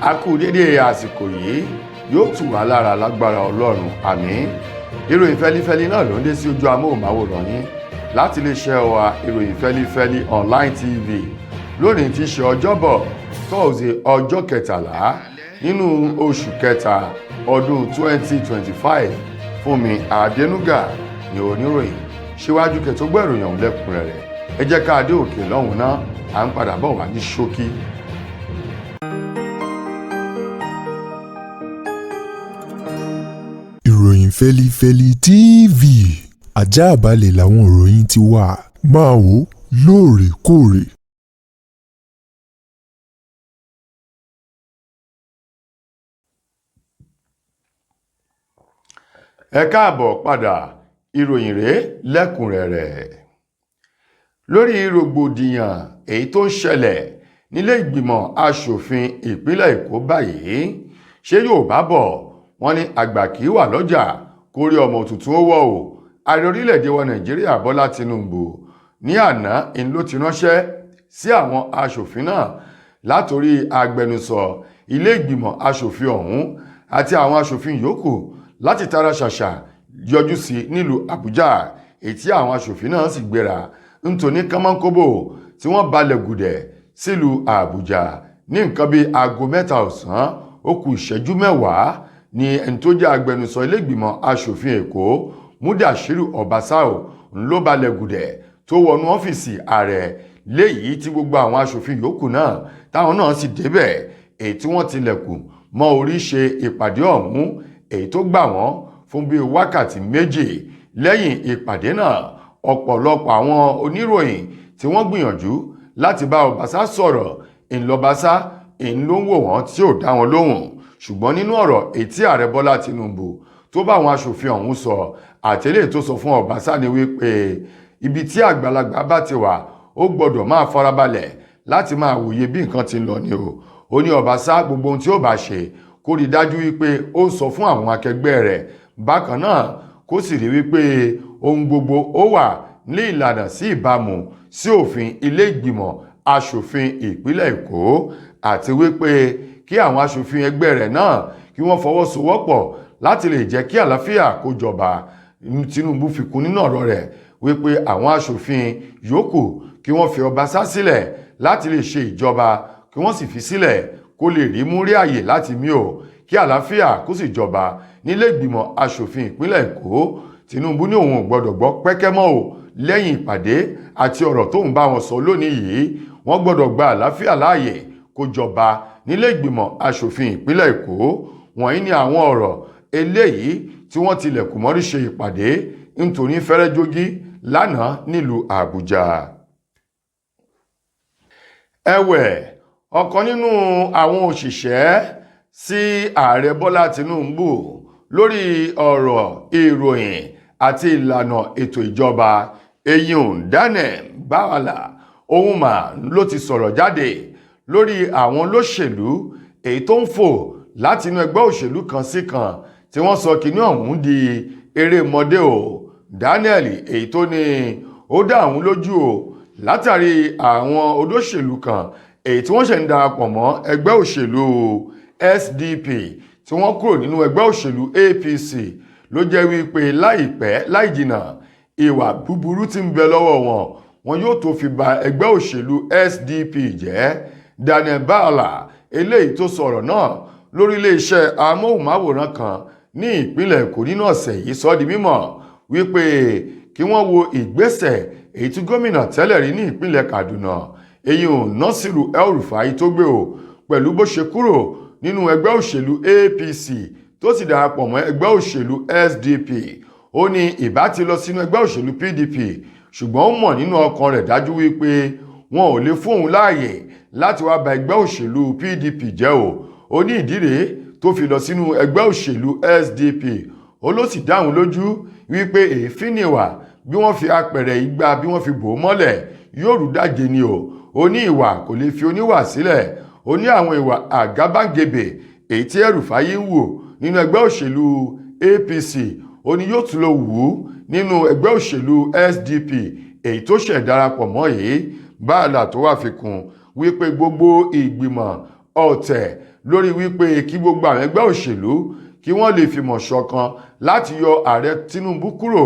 a kú dédé àsìkò yìí yóò tù wá lára lágbára Ọlọ́run àmín. Ìròyìn fẹ́lífẹ́lí náà ló ń dé sí ojú amóhùnmáwòrán yín láti iléeṣẹ́ wa ìròyìn fẹ́lífẹ́lí online tv lónìí tí í ṣe ọjọ́bọ̀ Thursday ọjọ́ 13 nínú oṣù kẹta ọdún 2025. Fúnmi Adénúgà ni oníròyìn. Síwájú kẹtó gbọ́ ìròyìn ọ̀hún lẹ́kùnrẹ́rẹ́ ẹ jẹ́ ká dé òkè lọ́hùn náà à ń padà bọ̀ wá ní ṣókí. Ìròyìn fẹ́lífẹ́lí TV àjààbálẹ̀ làwọn ìròyìn ti wà máa wò lóòrèkóòrè. Ẹ káàbọ̀ padà, ìròyìn rèé lẹ́kùnrẹ́rẹ́. Lórí rògbòdìyàn èyí tó ń ṣẹlẹ̀ nílé ìgbìmọ̀ aṣòfin ìpínlẹ̀ Èkó báyìí, ṣé Yorùbá bọ̀ wọ́n ní àgbà kì í wà lọ́jà kórí ọmọ tuntun ó wọ̀ o. Ààrẹ orílẹ̀-èdè wa Nàìjíríà Bọ́lá Tinubu ní àná ló ti ránṣẹ́ sí àwọn aṣòfin náà látòrí agbẹnusọ ilé ìgbìmọ̀ aṣòfin ọ̀hún àti àwọn aṣòfin yòókù láti tara ṣàṣà yọjú sí nílùú Àbújá, èyí tí àwọn aṣòfin náà sì gbéra nítorí kánmọ́nkóbò tí wọ́n balẹ̀ gùdẹ̀ sílùú Àbújá ní nǹkan bíi aago 3 ọ̀sán ó kù ìṣẹ́jú 10 ni ẹni tó jẹ́ agbẹnusọ ilé ìgbìmọ̀ aṣòfin Èkó Mudashiru Obasao ló balẹ̀ gùdẹ̀ tó wọnú ọ́fíìsì ààrẹ, léyìí tí gbogbo àwọn aṣòfin yòókù náà táwọn náà sì débẹ̀, èyí tí wọ́n tilẹ̀kùn mọ́ orí ṣe ìpàdé ọ̀hún, èyí tó gbà wọ́n fún bíi wákàtí 2. Lẹ́yìn ìpàdé náà ọ̀pọ̀lọpọ̀ àwọn oníròyìn tí wọ́n gbìyànjú láti bá Ọbaṣá sọ̀rọ̀ ńlọbaṣá ló ń wò wọ́n tí ò dá wọn lóhùn. Ṣùgbọ́n nínú ọ̀rọ̀ èyí tí ààrẹ Bọ́lá Tinubu tó bá àwọn aṣòfin ọ̀hún sọ àtẹ̀lé tó sọ fún Ọbaṣá ni wípé ibi tí àgbàlagbà bá ti wà ó gbọ́dọ̀ máa farabalẹ̀ láti máa wòye bí nǹkan ti ń lọ ni o. Ó ní Ọbaṣá gbogbo ohun tí ó bá ṣe kó rí dájú wípé ó sọ fún àwọn akẹgbẹ́ rẹ̀, bákan náà kó sì rí wípé ohun gbogbo ó wà ní ìlànà sí ìbámu sí òfin ilé ìgbìmọ̀ aṣòfin ìpínlẹ̀ Èkó, àti wípé kí àwọn aṣòfin ẹgbẹ́ rẹ̀ náà kí wọ́n fọwọ́sowọ́pọ̀ láti lè jẹ́ kí àlàáfíà kó jọba. Tinubu fi kún nínú ọ̀rọ̀ rẹ̀ wípé àwọn aṣòfin yòókù kí wọ́n fi Ọbaṣá sílẹ̀ láti lè ṣe ìjọba, kí wọ́n sì fi sílẹ̀ kó lè rí mú rí àyè láti mí o, kí àlàáfíà kó sì jọba nílé ìgbìmọ̀ aṣòfin ìpínlẹ̀ Èkó. Tinubu ní òun ò gbọdọ̀ gbọ́ pẹ́kẹ́mọ́ o lẹ́yìn ìpàdé àti ọ̀rọ̀ tóun bá wọn sọ lónìí yìí, wọ́n gbọdọ̀ gba àlàáfíà láàyè kó jọba nílé ìgbìmọ̀ aṣòfin ìpínlẹ̀ Èkó. Wọ̀nyí ni àwọn ọ̀rọ̀ eléyìí tí wọ́n tilẹ̀kùn mọ́rí ṣe ìpàdé nítorí fẹ́rẹ́jógí lánàá nílùú Àbújá. Ẹ̀wẹ̀, ọ̀kan nínú àwọn òṣìṣẹ́ sí ààrẹ Bọ́lá Tinubu lórí ọ̀rọ̀ ìròyìn àti ìlànà ètò ìjọba eyín Daniel Bwala òun mà ló ti sọ̀rọ̀ jáde lórí àwọn olóṣèlú èyí tó ń fò láti inú ẹgbẹ́ òṣèlú kan sí kan tí wọ́n sọ kìíní ọ̀hún di erémọdé o. Daniel èyí tó ní ó dá àwọn lójú o látàrí àwọn olóṣèlú kan èyí tí wọ́n ṣẹ̀ ń darapọ̀ mọ́ ẹgbẹ́ òṣèlú SDP tí wọ́n kúrò nínú ẹgbẹ́ òṣèlú APC ló jẹ́ wípé láìpẹ́ láìjìnà ìwà búburú tí ń bẹ lọ́wọ́ wọn yóò tó fi ba ẹgbẹ́ òṣèlú SDP jẹ́. Daniel Bwala eléyìí tó sọ̀rọ̀ náà lórí iléeṣẹ́ amóhùnmáwòrán kan ní ìpínlẹ̀ Èkó nínú ọ̀sẹ̀ yìí sọ di mímọ̀ wípé kí wọ́n wo ìgbésẹ̀ èyí tí gómìnà tẹ́lẹ̀ rí ní ìpínlẹ̀ Kaduna eyín Nasiru El-Rufai tó gbé o pẹ̀lú bó ṣe kúrò nínú ẹgbẹ́ òṣèlú APC tó sì darapọ̀ mọ́ ẹgbẹ́ òṣèlú SDP. Ó ní ìbá ti lọ sínú ẹgbẹ́ òṣèlú PDP, ṣùgbọ́n ó mọ̀ nínú ọkàn rẹ̀ dájú wípé wọn ò lè fún òun láàyè láti wá ba ẹgbẹ́ òṣèlú PDP jẹ́ o. Ó ní ìdí rèé tó fi lọ sínú ẹgbẹ́ òṣèlú SDP. Ó ló sì dáhùn lójú wípé èéfín nìwà bí wọ́n fi apẹ̀rẹ̀ igbá bí wọ́n fi bò ó mọ́lẹ̀ yóò rú dáje ni o. Ó ní ìwà kò lè fi oníwà sílẹ̀. Ó ní àwọn ìwà àgábágebè èyí tí El-Rufai ń wò nínú ẹgbẹ́ òṣèlú APC ó ní yóò tún lọ wù ú nínú ẹgbẹ́ òṣèlú SDP èyí tó ṣẹ̀ darapọ̀ mọ́ yìí. Bwala tó wá fi kún wípé gbogbo ìgbìmọ̀ ọ̀tẹ̀ lórí wípé kí gbogbo àwọn ẹgbẹ́ òṣèlú kí wọ́n lè fìmọ̀ ṣọ̀kan láti yọ ààrẹ Tinubu kúrò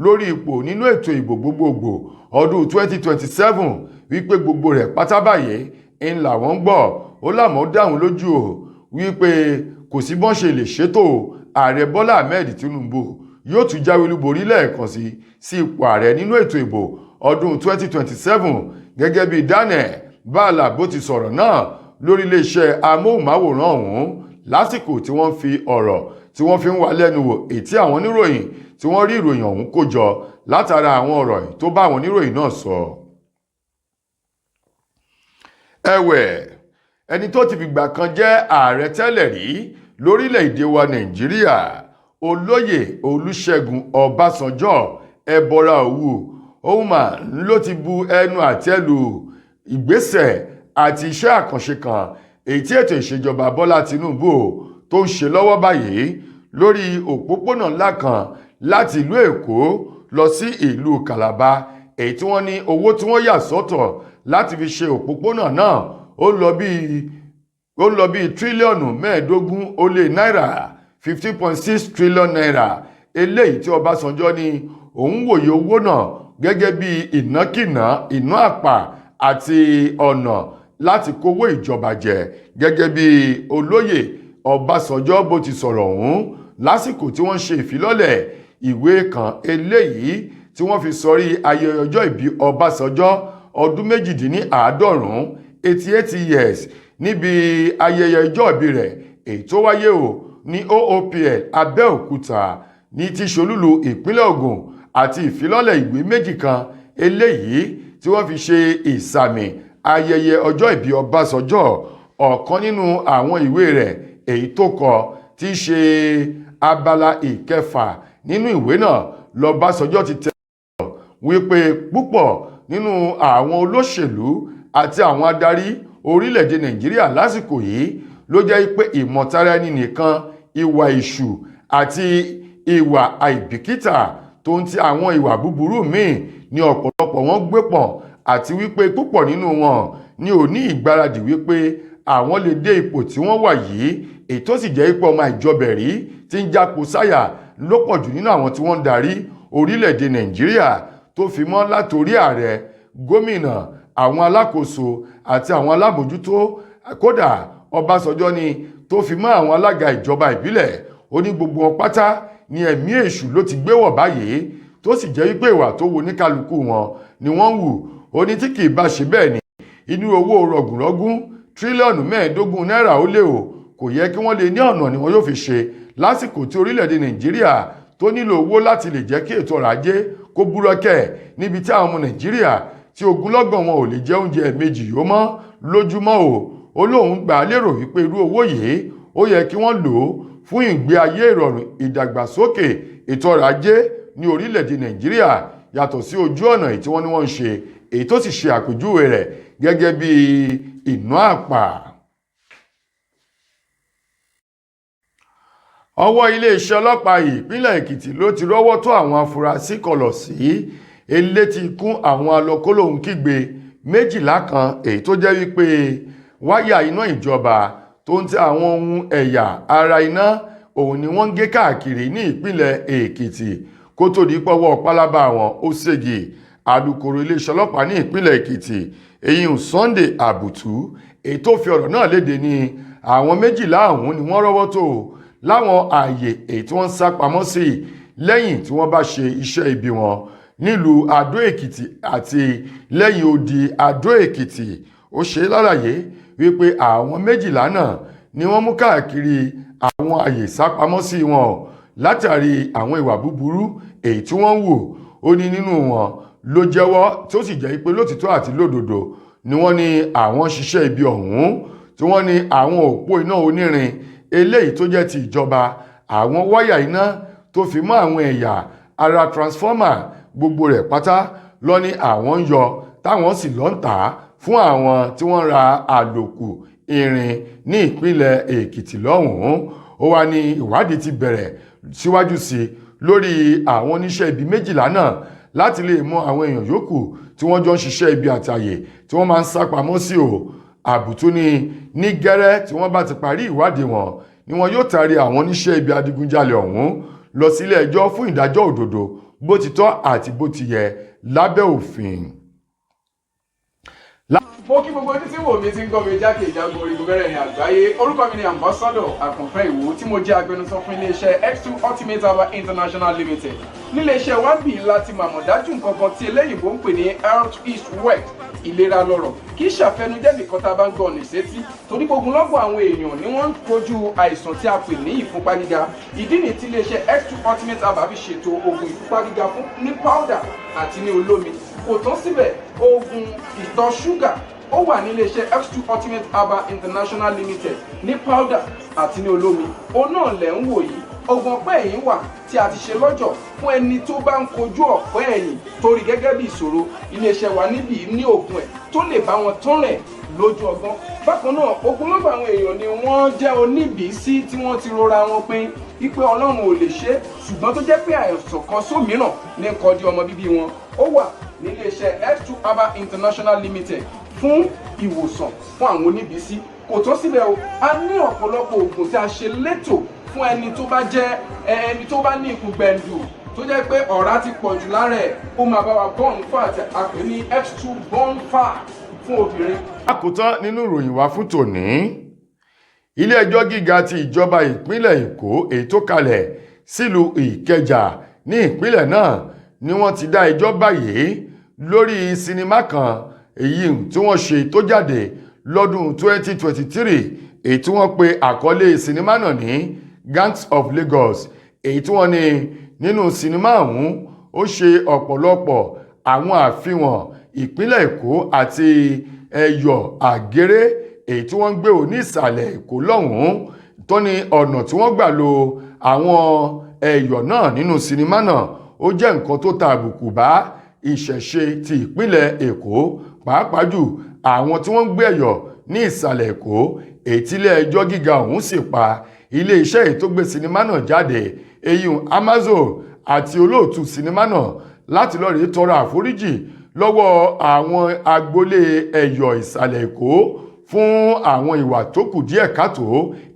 lórí ipò nínú ètò ìbò gbogbogbò ọdún 2027 wípé gbogbo rẹ̀ pátá báyìí ń làwọn ń gbọ́. Ó láwọn dáhùn lójú o wípé kò sí bọ́n ṣe lè ṣètò ààrẹ Bọ́lá Ahmed Tinubu yóò tún jáwé olúborí lẹ́ẹ̀kan sí ipò ààrẹ nínú ètò ìbò ọdún 2027 gẹ́gẹ́ bí Daniel Bala bó ti sọ̀rọ̀ náà lórí iléeṣẹ́ amóhùnmáwòrán ọ̀hún lásìkò tí wọ́n fi ọ̀rọ̀ tí wọ́n fi ń wá lẹ́nu wò ètí àwọn oníròyìn tí wọ́n rí ìròyìn ọ̀hún kó jọ látara àwọn ọ̀rọ̀ tó bá àwọn oníròyìn náà sọ. Ẹ̀wẹ̀, ẹni tó ti fìgbà kan jẹ́ ààrẹ tẹ́lẹ̀ rí lórílẹ̀‐èdè wa Nàìjíríà Olóyè Olúṣẹ́gun Ọbásanjọ́ ẹbọra òwú òun mà ló ti bu ẹnu àtẹ́ lu ìgbésẹ̀ àti iṣẹ́ àkànṣe kan èyí tí ètò ìṣèjọba Bọ́lá Tinubu tó ń ṣe lọ́wọ́ báyìí lórí òpópónà ńlá kan láti ìlú Èkó lọ sí ìlú Calabar èyí tí wọ́n ní owó tí wọ́n yà sọ́tọ̀ láti fi ṣe òpópónà náà ó lọ bí tírílíọ̀nù 15 ó lé náírà 15.6 trillion naira eléyìí tí Ọbásanjọ́ ní òun wòye owó náà gẹ́gẹ́ bí ìnákìná ìná àpà àti ọ̀nà láti kówó ìjọba jẹ gẹ́gẹ́ bí olóyè Ọbásanjọ́ bó ti sọ̀rọ̀ ọ̀hún lásìkò tí wọ́n ṣe ìfilọ́lẹ̀ ìwé kan eléyìí tí wọ́n fi sọrí ayẹyẹ ọjọ́ ìbí Ọbásanjọ́ ọdún 98 88 years níbi ayẹyẹ ọjọ́ ìbí rẹ̀ èyí tó wáyé ní OOPL Abẹ́òkúta ní ti ṣolúlu ìpínlẹ̀ Ògùn àti ìfilọ́lẹ̀ ìwé méjì kan eléyìí tí wọ́n fi ṣe ìsàmì ayẹyẹ ọjọ́ ìbí Ọbásanjọ́. Ọ̀kan nínú àwọn ìwé rẹ̀ èyí tó kọ tí í ṣe abala ìkẹfà nínú ìwé náà lọ́básanjọ́ ti tẹ̀ wípé púpọ̀ nínú àwọn olóṣèlú àti àwọn adarí orílẹ̀-èdè Nàìjíríà lásìkò yìí ló jẹ́ pé ìmọ̀tara ẹni nìkan ìwà ìṣù àti ìwà àìbìkítà tó ń ti àwọn ìwà búburú míì ní ọ̀pọ̀lọpọ̀ wọn gbé pọ̀ àti wípé púpọ̀ nínú wọn ni ò ní ìgbáradì wípé àwọn lè dé ipò tí wọ́n wà yìí èyí tó sì jẹ́ ipò ọmọ ìjọbẹ̀rí tí ń jápo sáyà ló pọ̀ jù nínú àwọn tí wọ́n ń darí orílẹ̀-èdè Nàìjíríà tó fi mọ́ látorí ààrẹ gómìnà àwọn alákòóso àti àwọn alábòjútó kódà Ọbásanjọ́ ni tó fi mọ́ àwọn alága ìjọba ìbílẹ̀ ó ní gbogbo wọn pátá ni ẹ̀mí èṣù ló ti gbé wọ̀ báyìí tó sì jẹ́ wípé ìwà tó wo ní kálukú wọn ni wọ́n ń wù ó ní tí kì í bá ṣe bẹ́ẹ̀ ni inú owó rọ̀gùnrọ̀gùn tírílíọ̀nù 15 náírà ó lé o kò yẹ kí wọ́n lè ní ọ̀nà ni wọ́n yóò fi ṣe lásìkò tí orílẹ̀-èdè Nàìjíríà tó nílò owó láti lè jẹ́ kí ètò ọrọ̀ ajé kó búrọ́kẹ̀ níbi tí àwọn ọmọ Nàìjíríà tí ogunlọ́gọ̀ wọn ò lè jẹ oúnjẹ méjì yó mọ́ lójúmọ́ ó lóun gbà lérò wípé irú owó yìí ó yẹ kí wọ́n lò ó fún ìgbé ayé ìrọ̀rùn ìdàgbàsókè ètò ọrọ̀ ajé ní orílẹ̀-èdè Nàìjíríà yàtọ̀ sí ojú ọ̀nà èyí tí wọ́n ní wọ́n ń ṣe èyí tó sì ṣe àpèjúwe rẹ̀ gẹ́gẹ́ bí ìná àpà. Ọwọ́ iléeṣẹ́ ọlọ́pàá ìpínlẹ̀ Èkìtì ló ti rọ́wọ́ tó àwọn afurasí kọlọ̀sí elétí kún àwọn alọ́kólóhùn kígbe 12 kan èyí tó jẹ́ wípé wáyà iná ìjọba tó ń tẹ àwọn ohun ẹ̀yà ara iná òun ni wọ́n ń gé káàkiri ní ìpínlẹ̀ Èkìtì kó tó di pọ́wọ́ pálábá àwọn ó ségi. Alukoro iléeṣẹ́ ọlọ́pàá ní ìpínlẹ̀ Èkìtì èyí Sunday Àbùtú èyí tó fi ọ̀rọ̀ náà léde ní àwọn 12 ọ̀hún ni wọ́n rọ́wọ́ tó láwọn ààyè èyí tí wọ́n ń sá pamọ́ sí lẹ́yìn tí wọ́n bá ṣe iṣẹ́ ibi wọn nílùú Adó Èkìtì àti lẹ́yìn odi Adó Èkìtì. Ó ṣe lálàyé wípé àwọn 12 náà ni wọ́n mú káàkiri àwọn ààyè sápamọ́sí wọn látàrí àwọn ìwà búburú èyí tí wọ́n ń wò. Ó ní nínú wọn ló jẹ́wọ́ tó sì jẹ́ pé lótìtọ́ àti lódodo ni wọ́n ní àwọn ṣiṣẹ́ ibi ọ̀hún tí wọ́n ní àwọn òpó iná onírin eléyìí tó jẹ́ ti ìjọba àwọn wáyà iná tó fi mọ́ àwọn ẹ̀yà ara transformer gbogbo rẹ̀ pátá lọ ní àwọn ń yọ táwọn sì lọ ń tà á fún àwọn tí wọ́n ra àlòkù irin ní ìpínlẹ̀ Èkìtì lọ́hùn-ún. Ó wá ní ìwádìí ti bẹ̀rẹ̀ síwájú sí lórí àwọn oníṣẹ́ ibi 12 náà láti lè mọ àwọn èèyàn yòókù tí wọ́n jọ ń ṣiṣẹ́ ibi àtàyè tí wọ́n máa ń sá pamọ́ sí àbùtú ní gẹ́rẹ́ tí wọ́n bá ti parí ìwádìí wọn ni wọn yóò taari àwọn oníṣẹ́ ibi adigunjalè ọ̀hún lọ sílé ẹjọ́ fún ìdájọ́ òdodo bó ti tọ́ àti bó ti yẹ lábẹ́ òfin. Mo kí gbogbo ojú tí wò mí ti ń gbọ́ mi jákèjádò orígun mẹ́rẹ̀ẹ̀rin àgbáyé. Orúkọ mi ni Ambassador Àkànfẹ́ Ìwò tí mo jẹ́ agbẹnusọ fún iléeṣẹ́ X2 Ultimate Herbal International Limited. Níléeṣẹ́ wa bí láti màmọ̀ dájú nǹkan kan tí eléyìnbó ń pè ní health is wealth, ìlera lọ́rọ̀. Kì í ṣàfẹnujẹ́ nìkan tá a bá ń gbọ́ ọ̀nì sétí torí ogunlọ́gọ̀ àwọn èèyàn ni wọ́n ń kojú àìsàn tí a pè ní ìfúnpá gíga. Ìdí nìyí tí iléeṣẹ́ X2 Ultimate Herbal fi ṣètò oògùn ìfúnpá gíga fún ní powder àti ní olómi. Kò tán síbẹ̀, oògùn ìtọ̀ ṣúgà ó wà ní iléeṣẹ́ X2 Ultimate Herbal International Limited ní powder àti ní olómi. Òun náà lẹ̀ ń wò yìí. Oògùn ọ̀pẹ́ ẹ̀yìn wà tí a ti ṣe lọ́jọ̀ fún ẹni tó bá ń kojú ọ̀pẹ́ ẹ̀yìn torí gẹ́gẹ́ bí ìṣòro. Iléeṣẹ́ wa níbí ní oògùn ẹ̀ tó lè bá wọn tán rẹ̀ lójú ọgbọ́n. Bákan náà, ogunlọ́gọ̀ àwọn èèyàn ni wọ́n jẹ́ oníbìísí tí wọ́n ti rora wọn pín wípé Ọlọ́run ò lè ṣe, ṣùgbọ́n tó jẹ́ pé àìsàn kan sómìíràn ní kọjú ọmọ bíbí wọn. Ó wà ní iléeṣẹ́ X2 Herbal International Limited fún ìwòsàn fún àwọn oníbìísí. Kò tán síbẹ̀ o, a ní ọ̀pọ̀lọpọ̀ oògùn tí a ṣe létò fún ẹni tó bá jẹ́ ẹni tó bá ní ikùn gbẹ̀ndù tó jẹ́ pé ọ̀rá ti pọ̀ jù lára ẹ̀, ó máa bá wa burn fat, a pè ní X2 burn fat fún obìnrin. Àkótán nínú ìròyìn wa fún tòní, ilé ẹjọ́ gíga ti ìjọba ìpínlẹ̀ Èkó èyí tó kalẹ̀ sílùú Ìkẹjà ní ìpínlẹ̀ náà ni wọ́n ti dá ẹjọ́ báyìí lórí sinimá kan èyí tí wọ́n ṣe tó jáde lọ́dún 2023 èyí tí wọ́n pe àkọlé sinimá náà ní Gangs of Lagos. Èyí tí wọ́n ní nínú sinimá ọ̀hún ó ṣe ọ̀pọ̀lọpọ̀ àwọn àfihàn ìpínlẹ̀ Èkó àti ẹ̀yọ̀ àgéré èyí tí wọ́n ń gbé ò ní ìsàlẹ̀ Èkó lọ́hùn-ún tó ní ọ̀nà tí wọ́n gbà lo àwọn ẹ̀yọ̀ náà nínú sinimá náà ó jẹ́ nǹkan tó ta àbùkù bá ìṣẹ̀ṣe ti ìpínlẹ̀ Èkó, pàápàá jù àwọn tí wọ́n ń gbé ẹ̀yọ̀ ní ìsàlẹ̀ Èkó. Èyí tí ilé ẹjọ́ gíga ọ̀hún sì pa ilé iṣẹ́ èyí tó gbé sinimá náà jáde eyín Amazon àti olóòtú sinimá náà láti lọ́ọ́ rí tọrọ àforíjì lọ́wọ́ àwọn agboolé ẹ̀yọ̀ ìsàlẹ̀ Èkó fún àwọn ìwà tó kù díẹ̀ káàtó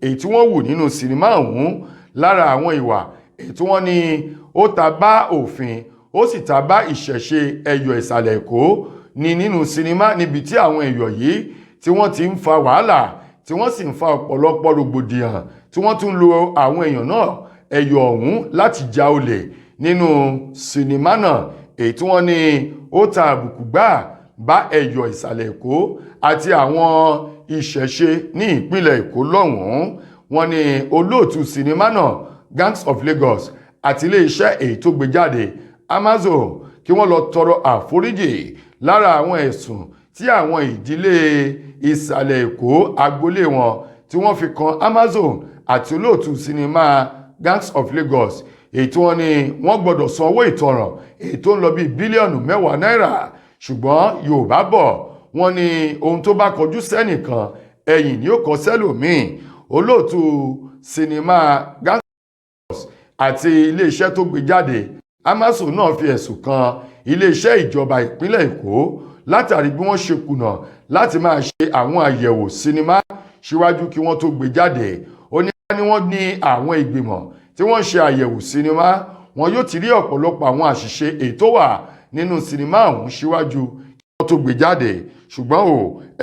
èyí tí wọ́n wù nínú sinimá ọ̀hún. Lára àwọn ìwà èyí tí wọ́n ní ó ta bá òfin ó sì ta bá ìṣẹ̀ṣe ẹ̀yọ̀ ìsàlẹ̀ Èkó ní nínú sinimá níbi tí àwọn ẹ̀yọ̀ yìí tí wọ́n ti ń fa wàhálà tí wọ́n sì ń fa ọ̀pọ̀lọpọ̀ rògbòdìyàn tí wọ́n tún lo àwọn èèyàn náà ẹ̀yọ̀ ọ̀hún láti ja olè nínú sinimá náà. Èyí tí wọ́n ní ó ta àbùkù gbà bá ẹ̀yọ̀ ìsàlẹ̀ Èkó àti àwọn ìṣẹ̀ṣe ní ìpínlẹ̀ Èkó lọ́hùn-ún. Wọ́n ní olóòtú sinimá náà Gangs of Lagos àti ilé-iṣẹ́ èyí tó gbé jáde Amazon kí wọ́n lọ tọrọ àforíjì lára àwọn ẹ̀sùn tí àwọn ìdílé ìsàlẹ̀ Èkó agboolé wọn tí wọ́n fi kan Amazon àti olóòtú sinimá Gangs of Lagos. Èyí tí wọ́n ní wọ́n gbọ́dọ̀ san owó ìtanràn èyí tó ń lọ bí bílíọ̀nù 10 náírà. Ṣùgbọ́n Yorùbá bọ̀ wọ́n ní ohun tó bá kọjú sẹ́nìkan ẹ̀yìn ni ó kọ sẹ́lòmíì. Olóòtú sinimá Gangs of Lagos àti iléeṣẹ́ tó gbé jáde Amazon náà fi ẹ̀sùn kan iléeṣẹ́ ìjọba ìpínlẹ̀ Èkó látàrí bí wọ́n ṣe kùnà láti máa ṣe àwọn àyẹ̀wò sinimá síwájú kí wọ́n tó gbé jáde. Ó ní wọ́n ní àwọn ìgbìmọ̀ tí wọ́n ṣe àyẹ̀wò sinimá wọn yóò ti rí ọ̀pọ̀lọpọ̀ àwọn àṣìṣe èyí tó wà nínú sinimá ọ̀hún síwájú kí wọ́n tó gbé jáde. Ṣùgbọ́n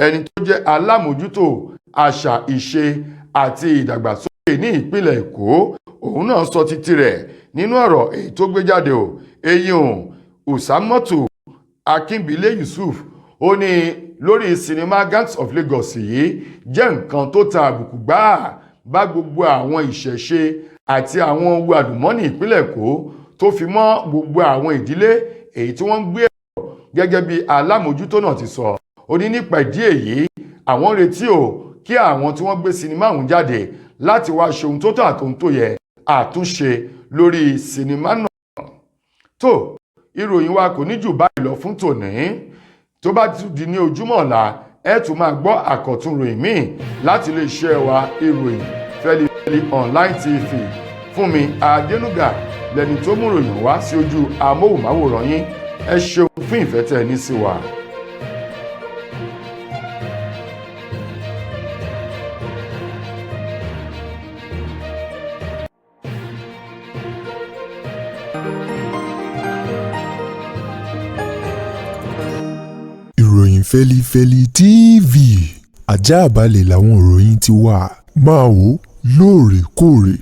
ẹni tó jẹ́ alámòjútó àṣà ìṣe àti ìdàgbàsókè ní ìpínlẹ̀ Èkó òun náà sọ títí rẹ̀ nínú ọ̀rọ̀ èyí tó gbé jáde eyín Usamatu Akínbílé Yusuf. Ó ní lórí sinimá Gangs of Lagos yìí jẹ́ nǹkan tó ta àbùkù gbáà bá gbogbo àwọn ìṣẹ̀ṣe àti àwọn ohun àlùmọ́nì ìpínlẹ̀ Èkó tó fi mọ́ gbogbo àwọn ìdílé èyí tí wọ́n ń gbé ẹ̀rọ gẹ́gẹ́ bí alámòjútó náà ti sọ. Ó ní nípa ìdí èyí àwọn retí kí àwọn tí wọ́n gbé sinimá ọ̀hún jáde láti wá ṣe ohun tó tọ́ àtohun tó yẹ àtúnṣe lórí sinimá náà. Tó ìròyìn wa kò ní jù báyìí lọ fún tòní. Tó bá tún di ní ojúmọ́ ọ̀la ẹ tún máa gbọ́ àkọ́tún ròyìn míì láti lè ṣe wa ìròyìn Fẹ́lifẹ́li online TV. Fúnmi Adénúgà lẹni tó mú ròyìn wá sí ojú amóhùnmáwòrán yín. Ẹ ṣeun fún ìfẹ́ tẹ́ ẹ ní sí wa. ìròyìn Fẹ́lifẹ́li TV àjààbálẹ̀ làwọn ìròyìn ti wà máa wò lóòrèkóòrè.